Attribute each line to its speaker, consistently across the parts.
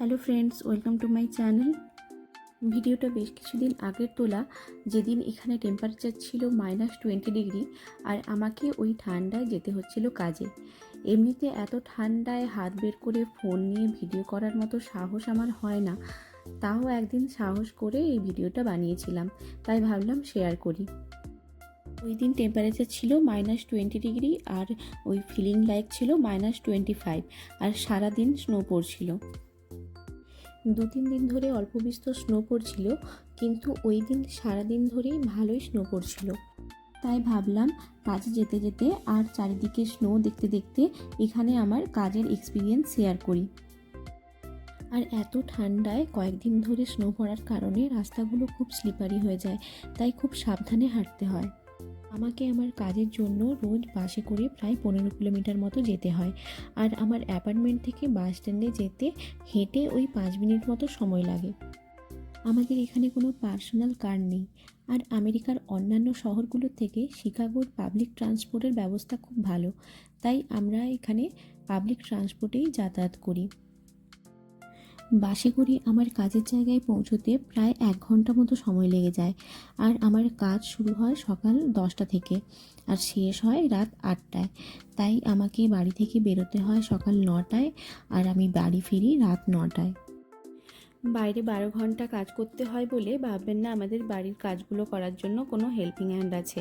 Speaker 1: Hello friends, welcome to my channel. ভিডিওটা বেশ কিছুদিন আগের তোলা, যেদিন এখানে টেম্পারেচার ছিল -20 ডিগ্রি আর আমাকে ওই ঠান্ডায় যেতে হচ্ছিল কাজে। এমনিতে এত ঠান্ডায় হাত বের করে ফোন নিয়ে ভিডিও করার মতো সাহস আমার হয় না, তাও একদিন সাহস করে এই ভিডিওটা বানিয়েছিলাম, তাই ভাবলাম শেয়ার করি। ওই দিন টেম্পারেচার ছিল -20 ডিগ্রি আর ওই ফিলিং লাইক ছিল -25, আর সারাদিন স্নো পড়ছিল। 2-3 দিন ধরে অল্প বিস্তর স্নো পড়ছিল, কিন্তু ওই দিন সারাদিন ধরেই ভালোই স্নো পড়ছিল। তাই ভাবলাম কাজে যেতে যেতে আর চারিদিকে স্নো দেখতে দেখতে এখানে আমার কাজের এক্সপিরিয়েন্স শেয়ার করি। আর এত ঠান্ডায় কয়েকদিন ধরে স্নো পড়ার কারণে রাস্তাগুলো খুব স্লিপারি হয়ে যায়, তাই খুব সাবধানে হাঁটতে হয়। আমাকে আমার কাজের জন্য রোজ বাসে করে প্রায় 15 কিলোমিটার মতো যেতে হয়, আর আমার অ্যাপার্টমেন্ট থেকে বাস স্ট্যান্ডে যেতে হেঁটে ওই 5 মিনিট মতো সময় লাগে। আমাদের এখানে কোনো পার্সোনাল কার নেই, আর আমেরিকার অন্যান্য শহরগুলোর থেকে শিকাগোর পাবলিক ট্রান্সপোর্টের ব্যবস্থা খুব ভালো, তাই আমরা এখানে পাবলিক ট্রান্সপোর্টেই যাতায়াত করি। বাসে করে আমার কাজের জায়গায় পৌঁছতে প্রায় 1 ঘন্টা মতো সময় লেগে যায়, আর আমার কাজ শুরু হয় সকাল 10টা থেকে আর শেষ হয় রাত 8টায়। তাই আমাকে বাড়ি থেকে বেরোতে হয় সকাল 9টায়, আর আমি বাড়ি ফিরি রাত 9টায়। বাইরে 12 ঘন্টা কাজ করতে হয় বলে ভাববেন না আমাদের বাড়ির কাজগুলো করার জন্য কোনো হেল্পিং হ্যান্ড আছে।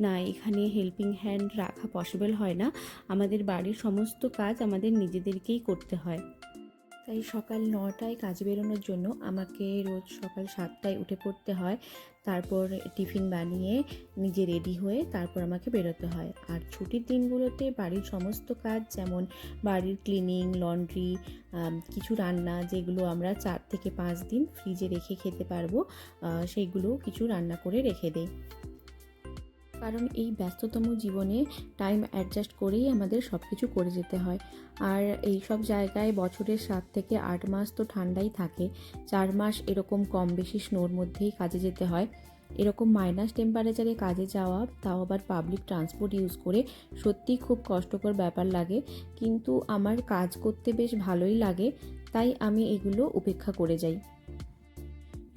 Speaker 1: না, এখানে হেল্পিং হ্যান্ড রাখা পসিবল হয় না। আমাদের বাড়ির সমস্ত কাজ আমাদের নিজেদেরকেই করতে হয়। তাই সকাল 9টায় কাজে বেরোনোর জন্য আমাকে রোজ সকাল 7টায় উঠে পড়তে হয়, তারপর টিফিন বানিয়ে নিজে রেডি হয়ে তারপর আমাকে বেরোতে হয়। আর ছুটির দিনগুলোতে বাড়ির সমস্ত কাজ, যেমন বাড়ির ক্লিনিং, লন্ড্রি, কিছু রান্না যেগুলো আমরা 4 থেকে 5 দিন ফ্রিজে রেখে খেতে পারবো, সেইগুলো কিছু রান্না করে রেখে দেই। কারণ এই ব্যস্ততম জীবনে টাইম অ্যাডজাস্ট করেই আমাদের সব কিছু করে যেতে হয়। আর এই সব জায়গায় বছরের 7 থেকে 8 মাস তো ঠান্ডাই থাকে, 4 মাস এরকম কম বেশি স্নোর মধ্যেই কাজে যেতে হয়। এরকম মাইনাস টেম্পারেচারে কাজে যাওয়া, তাও আবার পাবলিক ট্রান্সপোর্ট ইউজ করে, সত্যিই খুব কষ্টকর ব্যাপার লাগে, কিন্তু আমার কাজ করতে বেশ ভালোই লাগে, তাই আমি এগুলো উপেক্ষা করে যাই।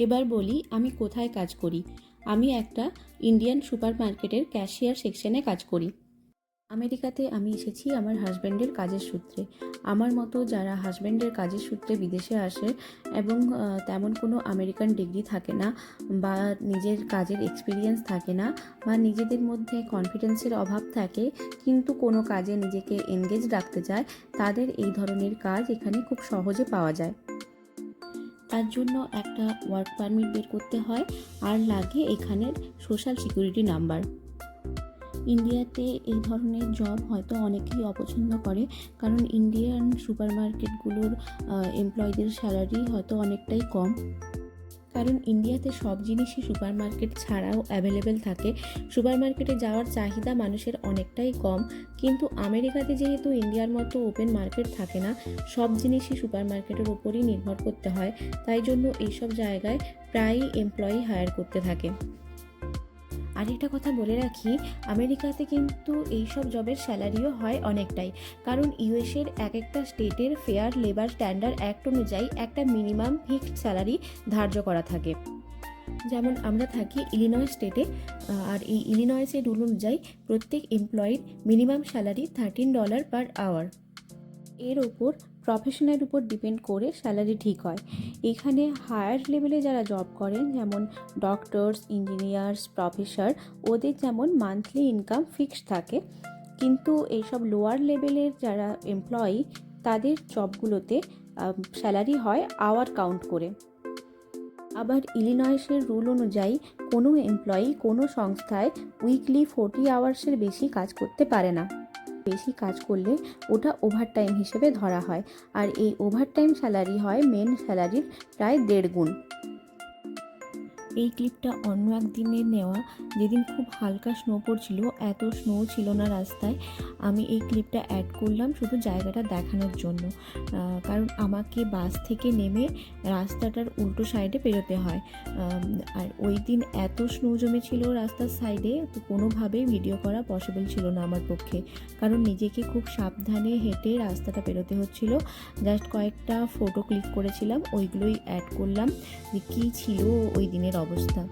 Speaker 1: এবার বলি আমি কোথায় কাজ করি। আমি একটা ইন্ডিয়ান সুপার মার্কেটের ক্যাশিয়ার সেকশনে কাজ করি। আমেরিকাতে আমি এসেছি আমার হাজব্যান্ডের কাজের সূত্রে। আমার মতো যারা হাজব্যান্ডের কাজের সূত্রে বিদেশে আসে এবং তেমন কোনো আমেরিকান ডিগ্রি থাকে না, বা নিজের কাজের এক্সপিরিয়েন্স থাকে না, বা নিজেদের মধ্যে কনফিডেন্সের অভাব থাকে, কিন্তু কোনো কাজে নিজেকে এনগেজ রাখতে চায়, তাদের এই ধরনের কাজ এখানে খুব সহজে পাওয়া যায়। তার জন্য একটা ওয়ার্ক পারমিট বের করতে হয়, আর লাগে এখানের সোশ্যাল সিকিউরিটি নাম্বার। ইন্ডিয়াতে এই ধরনের জব হয়তো অনেকেই অপছন্দ করে, কারণ ইন্ডিয়ান সুপার মার্কেটগুলোর এমপ্লয়ীদের স্যালারি হয়তো অনেকটাই কম। কারণ ইন্ডিয়াতে সব জিনিসই সুপার মার্কেট ছাড়াও অ্যাভেলেবেল থাকে, সুপার মার্কেটে যাওয়ার চাহিদা মানুষের অনেকটাই কম। কিন্তু আমেরিকাতে যেহেতু ইন্ডিয়ার মতো ওপেন মার্কেট থাকে না, সব জিনিসই সুপার মার্কেটের ওপরই নির্ভর করতে হয়, তাই জন্য এইসব জায়গায় প্রায়ই এমপ্লয়ি হায়ার করতে থাকে। আরেকটা কথা বলে রাখি, আমেরিকাতে কিন্তু এইসব জবের স্যালারিও হয় অনেকটাই, কারণ ইউএসের এক একটা স্টেটের ফেয়ার লেবার স্ট্যান্ডার্ড অ্যাক্ট অনুযায়ী একটা মিনিমাম ফিক্সড স্যালারি ধার্য করা থাকে। যেমন আমরা থাকি ইলিনয় স্টেটে, আর এই ইলিনয়েসের রুল অনুযায়ী প্রত্যেক এমপ্লয়ির মিনিমাম স্যালারি $13 পার আওয়ার। এর ওপর প্রফেশনের উপর ডিপেন্ড করে স্যালারি ঠিক হয়। এখানে হায়ার লেভেলে যারা জব করেন, যেমন ডক্টরস, ইঞ্জিনিয়ার্স, প্রফেসর, ওদের যেমন মান্থলি ইনকাম ফিক্সড থাকে, কিন্তু এইসব লোয়ার লেভেলের যারা এমপ্লয়ি, তাদের জবগুলোতে স্যালারি হয় আওয়ার কাউন্ট করে। আবার ইলিনয়েসের রুল অনুযায়ী কোনো এমপ্লয়ি কোনো সংস্থায় উইকলি 40 আওয়ার্সের বেশি কাজ করতে পারে না। বেশি কাজ করলে ওটা ওভারটাইম হিসেবে ধরা হয়, আর এই ওভারটাইম স্যালারি হয় মেন স্যালারির প্রায় 1.5 গুণ। এই ক্লিপটা অন্য একদিনে নেওয়া, যেদিন খুব হালকা স্নো পড়ছিল, এত স্নো ছিল না রাস্তায়। আমি এই ক্লিপটা অ্যাড করলাম শুধু জায়গাটা দেখানোর জন্য, কারণ আমাকে বাস থেকে নেমে রাস্তাটার উল্টো সাইডে পেরোতে হয়। আর ওই দিন এত স্নো জমেছিল রাস্তার সাইডে, তো কোনোভাবেই ভিডিও করা পসিবল ছিল না আমার পক্ষে, কারণ নিজেকে খুব সাবধানে হেঁটে রাস্তাটা পেরোতে হচ্ছিল। জাস্ট কয়েকটা ফটো ক্লিক করেছিলাম, ওইগুলোই অ্যাড করলাম যে কী ছিল ওই দিনের অবস্থা।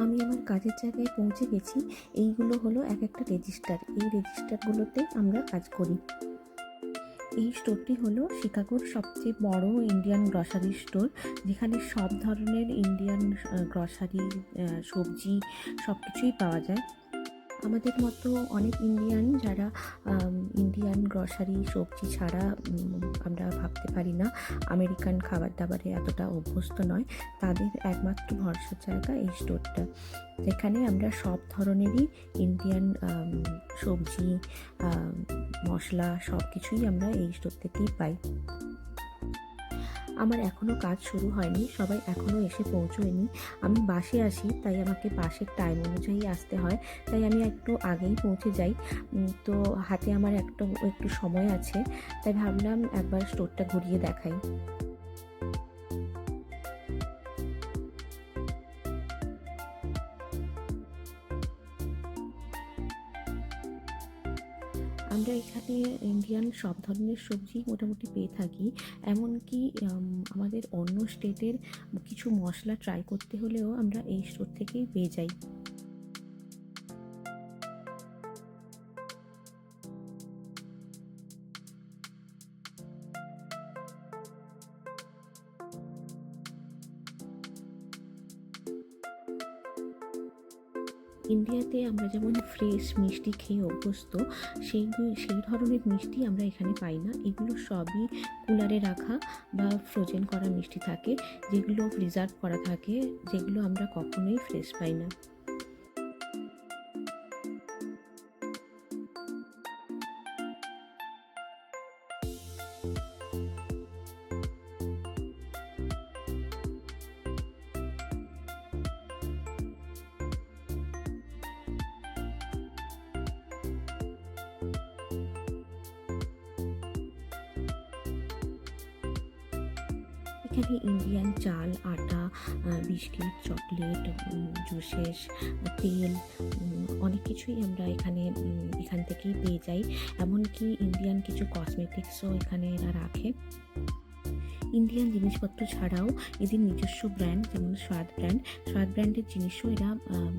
Speaker 1: আমি আমার কাজের জায়গায় পৌঁছে গেছি। এইগুলো হলো এক একটা রেজিস্টার, এই রেজিস্টারগুলোতে আমরা কাজ করি। এই স্টোরটি হলো শিকাগোর সবচেয়ে বড় ইন্ডিয়ান গ্রসারি স্টোর, যেখানে সব ধরনের ইন্ডিয়ান গ্রসারি, সবজি সব কিছুই পাওয়া যায়। আমাদের মতো অনেক ইন্ডিয়ান যারা ইন্ডিয়ান গ্রসারি সবজি ছাড়া আমরা ভাবতে পারি না, আমেরিকান খাবার দাবারে এতটা অভ্যস্ত নয়, তাদের একমাত্র ভরসার জায়গা এই স্টোরটা, যেখানে আমরা সব ধরনেরই ইন্ডিয়ান সবজি, মশলা সব কিছুই আমরা এই স্টোর থেকেই পাই। আমার এখনও কাজ শুরু হয়নি, সবাই এখনও এসে পৌঁছোয়নি। আমি বাসে আসি, তাই আমাকে বাসের টাইম অনুযায়ী আসতে হয়, তাই আমি একটু আগেই পৌঁছে যাই। তো হাতে আমার একটু সময় আছে, তাই ভাবলাম একবার স্টোরটা ঘুরিয়ে দেখাই। আমরা এখানে ইন্ডিয়ান সব ধরনের সবজি মোটামুটি পেয়ে থাকি, এমনকি আমাদের অন্য স্টেটের কিছু মশলা ট্রাই করতে হলেও আমরা এই স্টোর থেকেই পেয়ে যাই। ইন্ডিয়াতে আমরা যেমন ফ্রেশ মিষ্টি খেয়ে অভ্যস্ত, সেই ধরনের মিষ্টি আমরা এখানে পাই না। এগুলো সবই কুলারে রাখা বা ফ্রোজেন করা মিষ্টি থাকে, যেগুলো প্রিজার্ভ করা থাকে, যেগুলো আমরা কখনোই ফ্রেশ পাই না। এখানে ইন্ডিয়ান চাল, আটা, বিস্কিট, চকলেট, জুসেস, তেল, অনেক কিছুই আমরা এখান থেকেই পেয়ে যাই। এমনকি ইন্ডিয়ান কিছু কসমেটিক্সও এখানে এরা রাখে। ইন্ডিয়ান জিনিসপত্র ছাড়াও এদের নিজস্ব ব্র্যান্ড, যেমন স্বাদ ব্র্যান্ডের জিনিসও এরা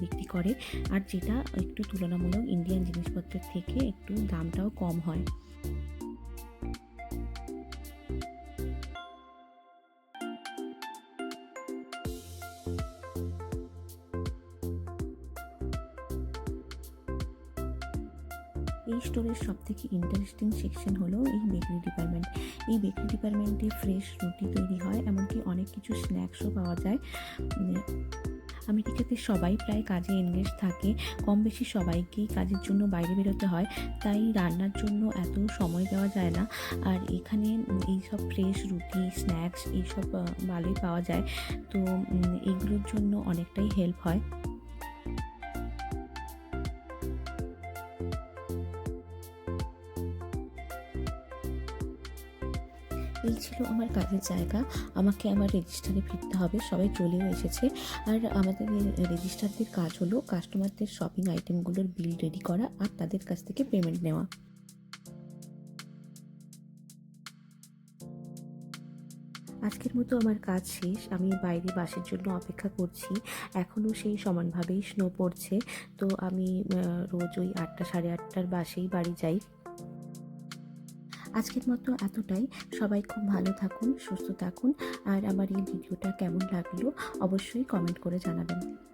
Speaker 1: বিক্রি করে, আর যেটা একটু তুলনামূলক ইন্ডিয়ান জিনিসপত্রের থেকে একটু দামটাও কম হয়। এই স্টোরের সবথেকে ইন্টারেস্টিং সেকশন হলো এই বেকারি ডিপার্টমেন্ট। এই বেকারি ডিপার্টমেন্টে ফ্রেশ রুটি তৈরি হয়, এমনকি অনেক কিছু স্ন্যাক্সও পাওয়া যায়। আমেরিকাতে সবাই প্রায় কাজে এনগেজ থাকে, কম বেশি সবাইকেই কাজের জন্য বাইরে বেরোতে হয়, তাই রান্নার জন্য এত সময় দেওয়া যায় না। আর এখানে এইসব ফ্রেশ রুটি, স্ন্যাক্স এইসব ভালোই পাওয়া যায়, তো এইগুলোর জন্য অনেকটাই হেল্প হয়। এই ছিল আমার কাজের জায়গা। আমাকে আমার রেজিস্টারে ফিরতে হবে। সবাই চলেও এসেছে। আর আমাদের রেজিস্ট্রারদের কাজ হলো কাস্টমারদের শপিং আইটেমগুলোর বিল রেডি করা আর তাদের কাছ থেকে পেমেন্ট নেওয়া। আজকের মতো আমার কাজ শেষ। আমি বাইরে বাসের জন্য অপেক্ষা করছি। এখনও সেই সমানভাবেই স্নো পড়ছে। তো আমি রোজ ওই ৮টা, সাড়ে ৮টার বাসেই বাড়ি যাই। আজকের মতো এতটাই। সবাই খুব ভালো থাকুন, সুস্থ থাকুন। আর আমার এই ভিডিওটা কেমন লাগলো অবশ্যই কমেন্ট করে জানাবেন।